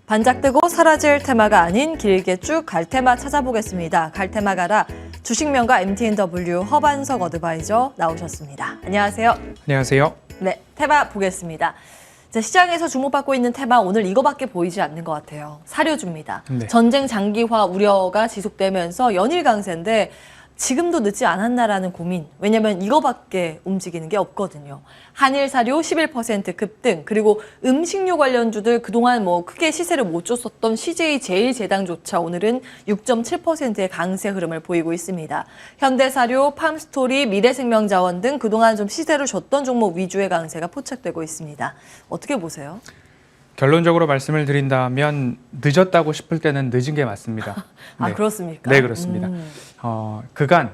반짝 뜨고 사라질 테마가 아닌 길게 쭉 갈 테마 찾아보겠습니다. 갈 테마 가라. 주식명가 MTNW 허반석 어드바이저 나오셨습니다. 안녕하세요. 안녕하세요. 네, 테마 보겠습니다. 자, 시장에서 주목받고 있는 테마 오늘 이거밖에 보이지 않는 것 같아요. 사료주입니다. 네. 전쟁 장기화 우려가 지속되면서 연일 강세인데 지금도 늦지 않았나라는 고민. 왜냐면 이거밖에 움직이는 게 없거든요. 한일 사료 11% 급등, 그리고 음식료 관련주들 그동안 크게 시세를 못 줬었던 CJ 제일제당조차 오늘은 6.7%의 강세 흐름을 보이고 있습니다. 현대사료, 팜스토리, 미래생명자원 등 그동안 좀 시세를 줬던 종목 위주의 강세가 포착되고 있습니다. 어떻게 보세요? 결론적으로 말씀을 드린다면 늦었다고 싶을 때는 늦은 게 맞습니다. 아, 네. 그렇습니까? 네, 그렇습니다. 그간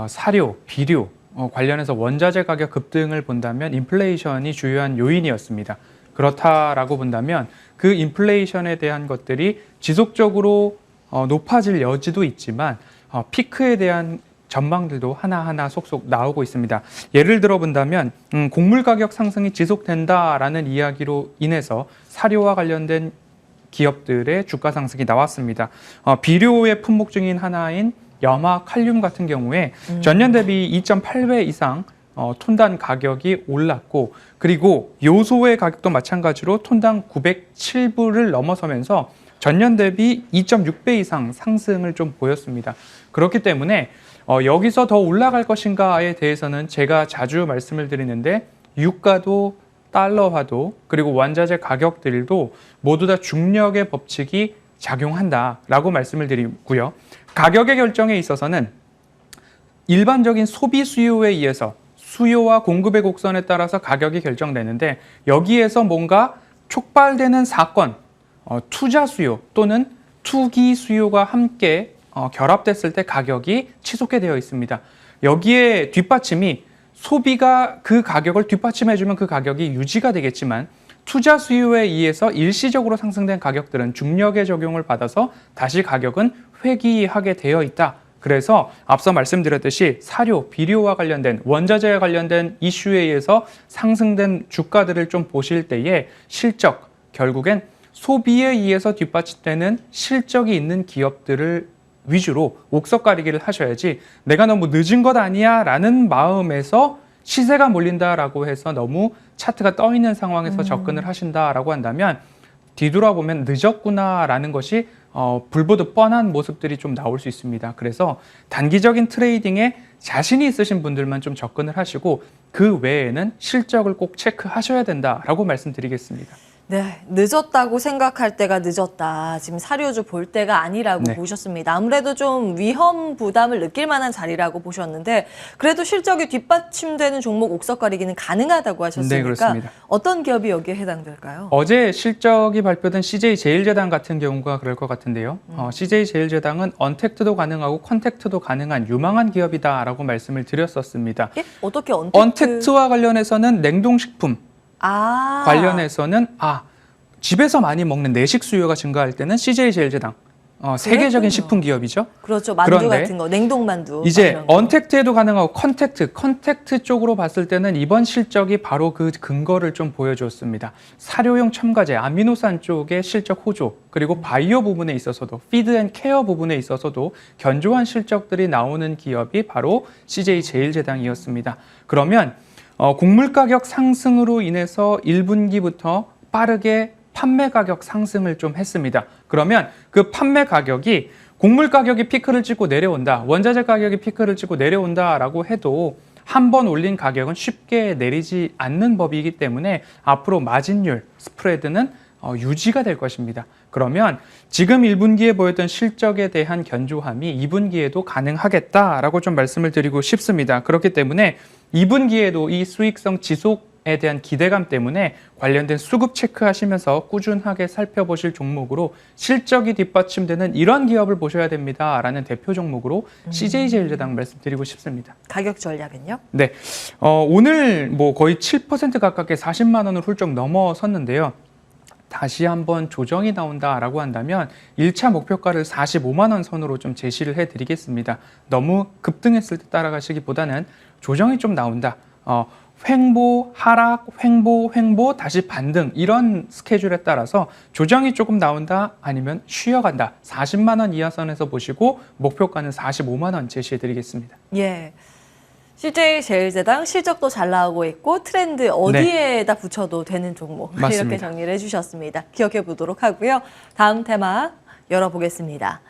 사료, 비료 관련해서 원자재 가격 급등을 본다면 인플레이션이 주요한 요인이었습니다. 그렇다라고 본다면 그 인플레이션에 대한 것들이 지속적으로 높아질 여지도 있지만 피크에 대한 전망들도 하나하나 속속 나오고 있습니다. 예를 들어 본다면 곡물 가격 상승이 지속된다라는 이야기로 인해서 사료와 관련된 기업들의 주가 상승이 나왔습니다. 비료의 품목 중인 하나인 염화, 칼륨 같은 경우에 전년 대비 2.8배 이상 톤당 가격이 올랐고, 그리고 요소의 가격도 마찬가지로 톤당 907불을 넘어서면서 전년 대비 2.6배 이상 상승을 좀 보였습니다. 그렇기 때문에 여기서 더 올라갈 것인가에 대해서는 제가 자주 말씀을 드리는데 유가도 달러화도 그리고 원자재 가격들도 모두 다 중력의 법칙이 작용한다라고 말씀을 드리고요. 가격의 결정에 있어서는 일반적인 소비 수요에 의해서 수요와 공급의 곡선에 따라서 가격이 결정되는데, 여기에서 뭔가 촉발되는 사건, 투자 수요 또는 투기 수요가 함께 결합됐을 때 가격이 치솟게 되어 있습니다. 여기에 뒷받침이 소비가 그 가격을 뒷받침해주면 그 가격이 유지가 되겠지만, 투자 수요에 의해서 일시적으로 상승된 가격들은 중력의 적용을 받아서 다시 가격은 회귀하게 되어 있다. 그래서 앞서 말씀드렸듯이 사료, 비료와 관련된 원자재와 관련된 이슈에 의해서 상승된 주가들을 좀 보실 때에 실적, 결국엔 소비에 의해서 뒷받침되는 실적이 있는 기업들을 위주로 옥석 가리기를 하셔야지, 내가 너무 늦은 것 아니야 라는 마음에서 시세가 몰린다라고 해서 너무 차트가 떠 있는 상황에서 접근을 하신다라고 한다면 뒤돌아보면 늦었구나라는 것이 불보듯 뻔한 모습들이 좀 나올 수 있습니다. 그래서 단기적인 트레이딩에 자신이 있으신 분들만 좀 접근을 하시고 그 외에는 실적을 꼭 체크하셔야 된다라고 말씀드리겠습니다. 네, 늦었다고 생각할 때가 늦었다. 지금 사료주 볼 때가 아니라고 네. 보셨습니다. 아무래도 좀 위험 부담을 느낄 만한 자리라고 보셨는데, 그래도 실적이 뒷받침되는 종목 옥석 가리기는 가능하다고 하셨으니까 네, 그렇습니다. 어떤 기업이 여기에 해당될까요? 어제 실적이 발표된 CJ 제일제당 같은 경우가 그럴 것 같은데요. CJ 제일제당은 언택트도 가능하고 컨택트도 가능한 유망한 기업이다라고 말씀을 드렸었습니다. 예? 어떻게 언택트와 관련해서는 냉동식품 관련해서는 집에서 많이 먹는 내식 수요가 증가할 때는 CJ 제일제당 세계적인 식품 기업이죠. 그렇죠. 만두 그런데 같은 거, 냉동만두. 이제 언택트에도 가능하고 컨택트 쪽으로 봤을 때는 이번 실적이 바로 그 근거를 좀 보여주었습니다. 사료용 첨가제, 아미노산 쪽의 실적 호조, 그리고 바이오 부분에 있어서도 피드 앤 케어 부분에 있어서도 견조한 실적들이 나오는 기업이 바로 CJ 제일제당이었습니다. 그러면 곡물 가격 상승으로 인해서 1분기부터 빠르게 판매 가격 상승을 좀 했습니다. 그러면 그 판매 가격이 곡물 가격이 피크를 찍고 내려온다, 원자재 가격이 피크를 찍고 내려온다라고 해도 한 번 올린 가격은 쉽게 내리지 않는 법이기 때문에 앞으로 마진율, 스프레드는 유지가 될 것입니다. 그러면 지금 1분기에 보였던 실적에 대한 견조함이 2분기에도 가능하겠다라고 좀 말씀을 드리고 싶습니다. 그렇기 때문에 2분기에도 이 수익성 지속에 대한 기대감 때문에 관련된 수급 체크하시면서 꾸준하게 살펴보실 종목으로 실적이 뒷받침되는 이런 기업을 보셔야 됩니다라는 대표 종목으로 CJ 제일제당 말씀드리고 싶습니다. 가격 전략은요? 네, 오늘 거의 7% 가깝게 40만 원을 훌쩍 넘어섰는데요. 다시 한번 조정이 나온다라고 한다면 1차 목표가를 45만 원 선으로 좀 제시를 해드리겠습니다. 너무 급등했을 때 따라가시기보다는 조정이 좀 나온다. 횡보, 하락, 횡보, 다시 반등 이런 스케줄에 따라서 조정이 조금 나온다 아니면 쉬어간다. 40만 원 이하 선에서 보시고 목표가는 45만 원 제시해 드리겠습니다. 예. CJ제일제당 실적도 잘 나오고 있고 트렌드 어디에다 붙여도 되는 종목 맞습니다. 이렇게 정리를 해주셨습니다. 기억해 보도록 하고요. 다음 테마 열어보겠습니다.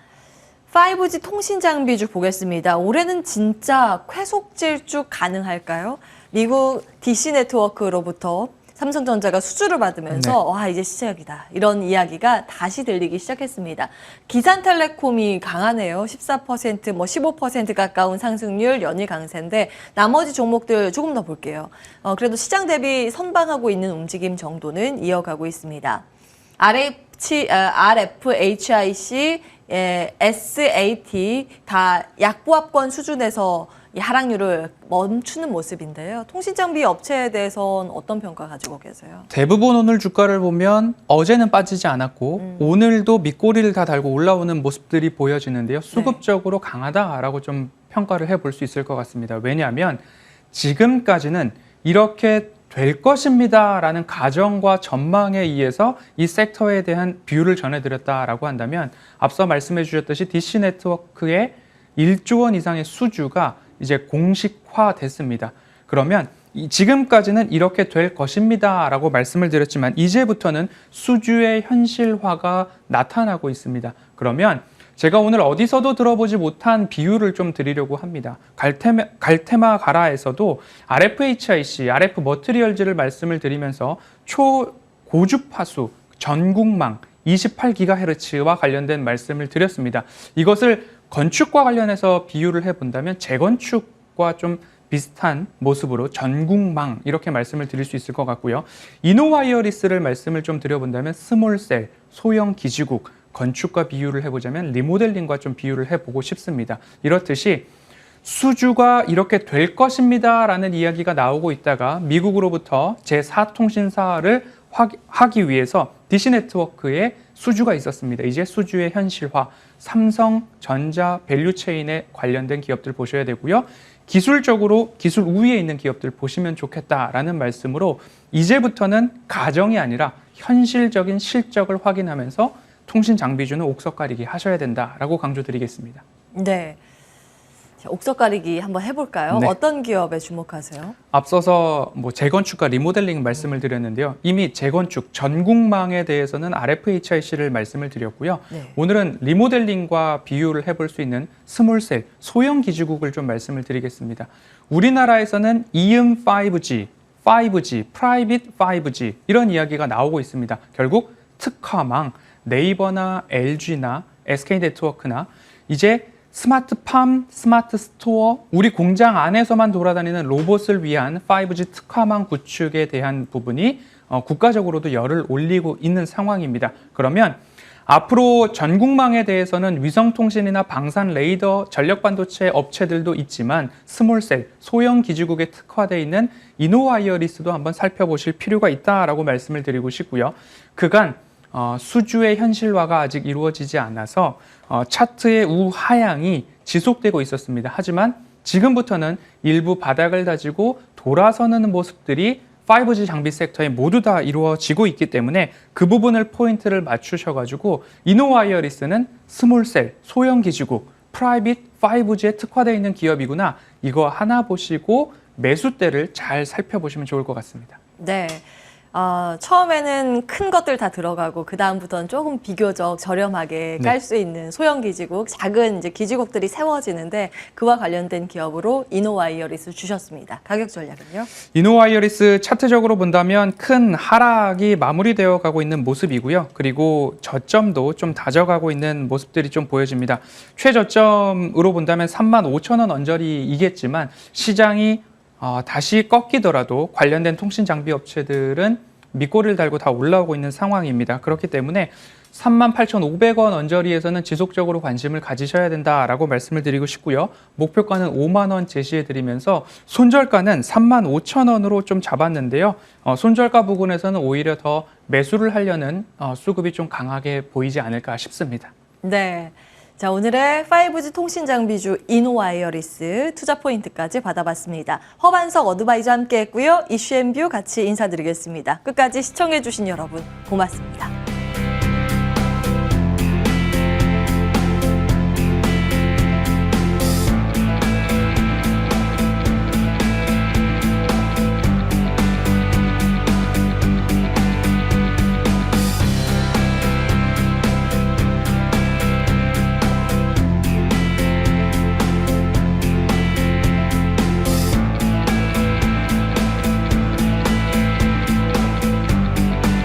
5G 통신 장비주 보겠습니다. 올해는 진짜 쾌속 질주 가능할까요? 미국 DC 네트워크로부터 삼성전자가 수주를 받으면서 와 이제 시작이다 이런 이야기가 다시 들리기 시작했습니다. 기산텔레콤이 강하네요. 14% 뭐 15% 가까운 상승률 연일 강세인데 나머지 종목들 조금 더 볼게요. 그래도 시장 대비 선방하고 있는 움직임 정도는 이어가고 있습니다. RFHIC, SAT 다 약보합권 수준에서 이 하락률을 멈추는 모습인데요. 통신장비 업체에 대해서는 어떤 평가 가지고 계세요? 대부분 오늘 주가를 보면 어제는 빠지지 않았고 오늘도 밑꼬리를 다 달고 올라오는 모습들이 보여지는데요. 수급적으로 강하다라고 좀 평가를 해볼 수 있을 것 같습니다. 왜냐하면 지금까지는 이렇게 될 것입니다라는 가정과 전망에 의해서 이 섹터에 대한 뷰를 전해드렸다라고 한다면 앞서 말씀해 주셨듯이 DC 네트워크의 1조 원 이상의 수주가 이제 공식화됐습니다. 그러면 지금까지는 이렇게 될 것입니다 라고 말씀을 드렸지만 이제부터는 수주의 현실화가 나타나고 있습니다. 그러면 제가 오늘 어디서도 들어보지 못한 비유를 좀 드리려고 합니다. 갈테마 가라에서도 RFHIC, RF 머티리얼즈를 말씀을 드리면서 초고주파수 전국망 28GHz와 관련된 말씀을 드렸습니다. 이것을 건축과 관련해서 비유를 해본다면 재건축과 좀 비슷한 모습으로 전국망 이렇게 말씀을 드릴 수 있을 것 같고요. 이노와이어리스를 말씀을 좀 드려본다면 스몰셀, 소형 기지국, 건축과 비유를 해보자면 리모델링과 좀 비유를 해보고 싶습니다. 이렇듯이 수주가 이렇게 될 것입니다 라는 이야기가 나오고 있다가 미국으로부터 제4통신사를 하기 위해서 DC 네트워크에 수주가 있었습니다. 이제 수주의 현실화, 삼성전자 밸류체인에 관련된 기업들 보셔야 되고요. 기술적으로 기술 우위에 있는 기업들 보시면 좋겠다라는 말씀으로 이제부터는 가정이 아니라 현실적인 실적을 확인하면서 통신 장비주는 옥석 가리기 하셔야 된다라고 강조드리겠습니다. 네. 자, 옥석 가리기 한번 해볼까요? 네. 어떤 기업에 주목하세요? 앞서서 재건축과 리모델링 말씀을 드렸는데요. 이미 재건축, 전국망에 대해서는 RFHIC를 말씀을 드렸고요. 네. 오늘은 리모델링과 비유를 해볼 수 있는 스몰셀, 소형 기지국을 좀 말씀을 드리겠습니다. 우리나라에서는 이음 5G, 프라이빗 5G 이런 이야기가 나오고 있습니다. 결국 특화망, 네이버나 LG나 SK네트워크나 이제 스마트팜, 스마트 스토어, 우리 공장 안에서만 돌아다니는 로봇을 위한 5G 특화망 구축에 대한 부분이 국가적으로도 열을 올리고 있는 상황입니다. 그러면 앞으로 전국망에 대해서는 위성통신이나 방산 레이더, 전력반도체 업체들도 있지만 스몰셀, 소형 기지국에 특화되어 있는 이노와이어리스도 한번 살펴보실 필요가 있다라고 말씀을 드리고 싶고요. 그간 수주의 현실화가 아직 이루어지지 않아서 차트의 우하향이 지속되고 있었습니다. 하지만 지금부터는 일부 바닥을 다지고 돌아서는 모습들이 5G 장비 섹터에 모두 다 이루어지고 있기 때문에 그 부분을 포인트를 맞추셔가지고 이노와이어리스는 스몰셀, 소형 기지국, 프라이빗 5G에 특화되어 있는 기업이구나. 이거 하나 보시고 매수대를 잘 살펴보시면 좋을 것 같습니다. 네. 처음에는 큰 것들 다 들어가고 그 다음부터는 조금 비교적 저렴하게 깔 수 있는 소형 기지국, 작은 이제 기지국들이 세워지는데 그와 관련된 기업으로 이노와이어리스 주셨습니다. 가격 전략은요? 이노와이어리스 차트적으로 본다면 큰 하락이 마무리되어 가고 있는 모습이고요. 그리고 저점도 좀 다져가고 있는 모습들이 좀 보여집니다. 최저점으로 본다면 35,000원 언저리이겠지만 시장이 다시 꺾이더라도 관련된 통신 장비 업체들은 밑꼬리를 달고 다 올라오고 있는 상황입니다. 그렇기 때문에 38,500원 언저리에서는 지속적으로 관심을 가지셔야 된다라고 말씀을 드리고 싶고요. 목표가는 5만 원 제시해 드리면서 손절가는 35,000원으로 좀 잡았는데요. 손절가 부분에서는 오히려 더 매수를 하려는 수급이 좀 강하게 보이지 않을까 싶습니다. 네. 자, 오늘의 5G 통신 장비주 이노와이어리스 투자 포인트까지 받아봤습니다. 허반석 어드바이저 함께 했고요. 이슈앤뷰 같이 인사드리겠습니다. 끝까지 시청해주신 여러분 고맙습니다.